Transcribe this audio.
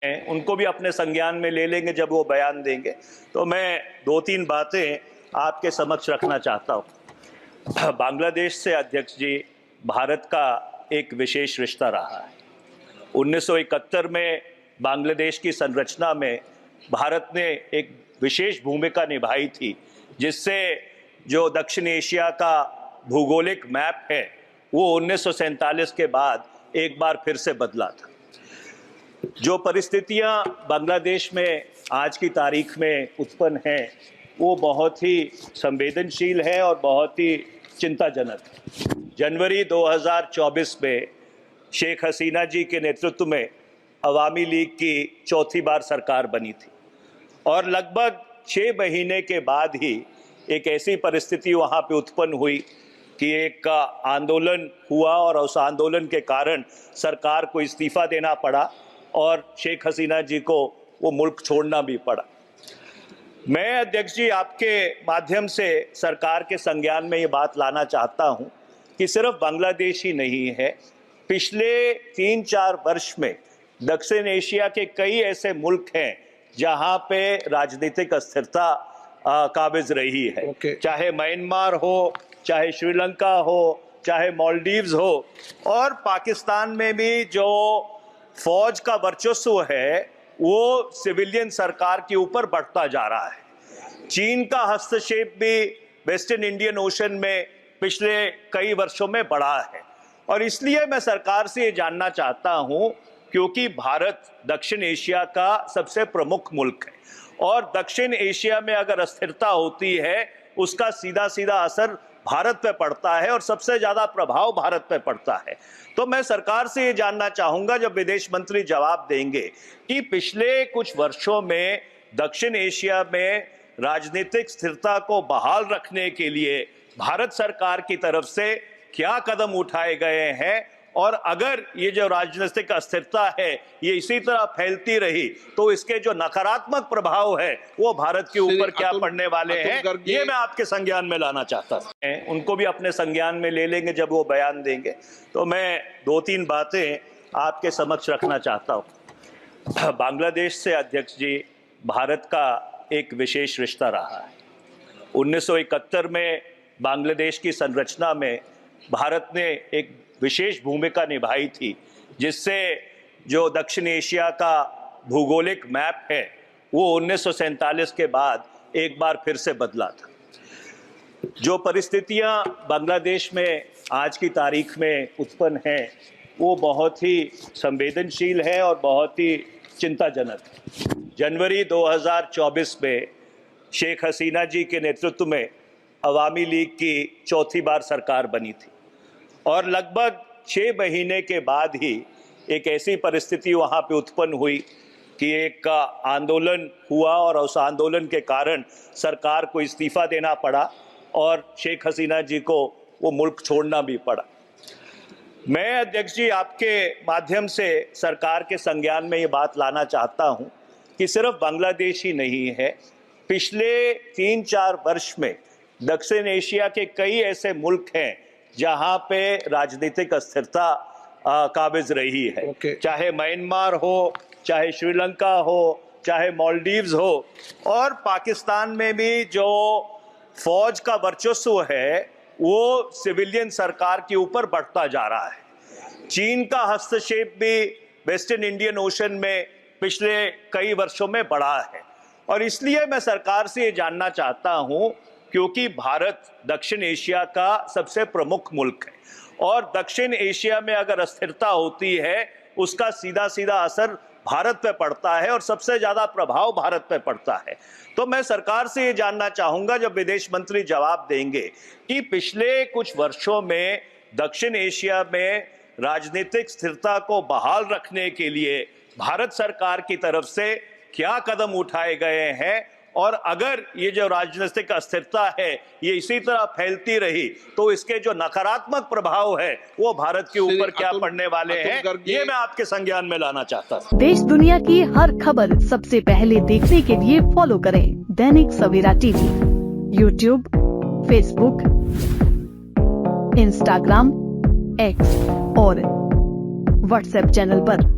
उनको भी अपने संज्ञान में ले लेंगे जब वो बयान देंगे। तो मैं दो तीन बातें आपके समक्ष रखना चाहता हूँ। बांग्लादेश से अध्यक्ष जी भारत का एक विशेष रिश्ता रहा है। 1971 में बांग्लादेश की संरचना में भारत ने एक विशेष भूमिका निभाई थी, जिससे जो दक्षिण एशिया का भूगोलिक मैप है वो 1947 के बाद एक बार फिर से बदला था। जो परिस्थितियां बांग्लादेश में आज की तारीख में उत्पन्न हैं वो बहुत ही संवेदनशील है और बहुत ही चिंताजनक है। जनवरी 2024 में शेख हसीना जी के नेतृत्व में अवामी लीग की चौथी बार सरकार बनी थी और लगभग 6 महीने के बाद ही एक ऐसी परिस्थिति वहाँ पे उत्पन्न हुई कि एक आंदोलन हुआ और उस आंदोलन के कारण सरकार को इस्तीफा देना पड़ा और शेख हसीना जी को वो मुल्क छोड़ना भी पड़ा। मैं अध्यक्ष जी आपके माध्यम से सरकार के संज्ञान में ये बात लाना चाहता हूँ कि सिर्फ बांग्लादेश ही नहीं है, पिछले 3-4 वर्ष में दक्षिण एशिया के कई ऐसे मुल्क हैं जहाँ पे राजनीतिक अस्थिरता काबिज रही है। चाहे म्यांमार हो, चाहे श्रीलंका हो, चाहे मालदीव्स हो, और पाकिस्तान में भी जो फौज का वर्चस्व है वो सिविलियन सरकार के ऊपर बढ़ता जा रहा है। चीन का हस्तक्षेप भी वेस्टर्न इंडियन ओशन में पिछले कई वर्षों में बढ़ा है और इसलिए मैं सरकार से ये जानना चाहता हूं, क्योंकि भारत दक्षिण एशिया का सबसे प्रमुख मुल्क है और दक्षिण एशिया में अगर अस्थिरता होती है उसका सीधा सीधा असर भारत पे पड़ता है और सबसे ज्यादा प्रभाव भारत पे पड़ता है। तो मैं सरकार से ये जानना चाहूंगा, जब विदेश मंत्री जवाब देंगे, कि पिछले कुछ वर्षों में दक्षिण एशिया में राजनीतिक स्थिरता को बहाल रखने के लिए भारत सरकार की तरफ से क्या कदम उठाए गए हैं और अगर ये जो राजनीतिक अस्थिरता है ये इसी तरह फैलती रही तो इसके जो नकारात्मक प्रभाव है वो भारत के ऊपर क्या पड़ने वाले हैं, ये मैं आपके संज्ञान में लाना चाहता हूं। उनको भी अपने संज्ञान में ले लेंगे जब वो बयान देंगे। तो मैं 2-3 बातें आपके समक्ष रखना चाहता हूँ। बांग्लादेश से अध्यक्ष जी भारत का एक विशेष रिश्ता रहा है। 1971 में बांग्लादेश की संरचना में भारत ने एक विशेष भूमिका निभाई थी, जिससे जो दक्षिण एशिया का भूगोलिक मैप है वो 1947 के बाद एक बार फिर से बदला था। जो परिस्थितियां बांग्लादेश में आज की तारीख में उत्पन्न हैं वो बहुत ही संवेदनशील है और बहुत ही चिंताजनक है। जनवरी 2024 में शेख हसीना जी के नेतृत्व में अवामी लीग की चौथी बार सरकार बनी थी और लगभग 6 महीने के बाद ही एक ऐसी परिस्थिति वहाँ पे उत्पन्न हुई कि एक आंदोलन हुआ और उस आंदोलन के कारण सरकार को इस्तीफा देना पड़ा और शेख हसीना जी को वो मुल्क छोड़ना भी पड़ा। मैं अध्यक्ष जी आपके माध्यम से सरकार के संज्ञान में ये बात लाना चाहता हूँ कि सिर्फ बांग्लादेश ही नहीं है, पिछले 3-4 वर्ष में दक्षिण एशिया के कई ऐसे मुल्क हैं जहाँ पे राजनीतिक अस्थिरता काबिज रही है। चाहे म्यांमार हो, चाहे श्रीलंका हो, चाहे मालदीव्स हो, और पाकिस्तान में भी जो फौज का वर्चस्व है वो सिविलियन सरकार के ऊपर बढ़ता जा रहा है। चीन का हस्तक्षेप भी वेस्टर्न इंडियन ओशन में पिछले कई वर्षों में बढ़ा है और इसलिए मैं सरकार से ये जानना चाहता हूं, क्योंकि भारत दक्षिण एशिया का सबसे प्रमुख मुल्क है और दक्षिण एशिया में अगर अस्थिरता होती है उसका सीधा सीधा असर भारत पे पड़ता है और सबसे ज्यादा प्रभाव भारत पे पड़ता है। तो मैं सरकार से ये जानना चाहूंगा, जब विदेश मंत्री जवाब देंगे, कि पिछले कुछ वर्षों में दक्षिण एशिया में राजनीतिक स्थिरता को बहाल रखने के लिए भारत सरकार की तरफ से क्या कदम उठाए गए हैं और अगर ये जो राजनीतिक अस्थिरता है ये इसी तरह फैलती रही तो इसके जो नकारात्मक प्रभाव है वो भारत के ऊपर क्या पड़ने वाले हैं, ये मैं आपके संज्ञान में लाना चाहता हूँ। देश दुनिया की हर खबर सबसे पहले देखने के लिए फॉलो करें Dainik Savera TV, YouTube, Facebook, Instagram, X और व्हाट्सएप चैनल पर।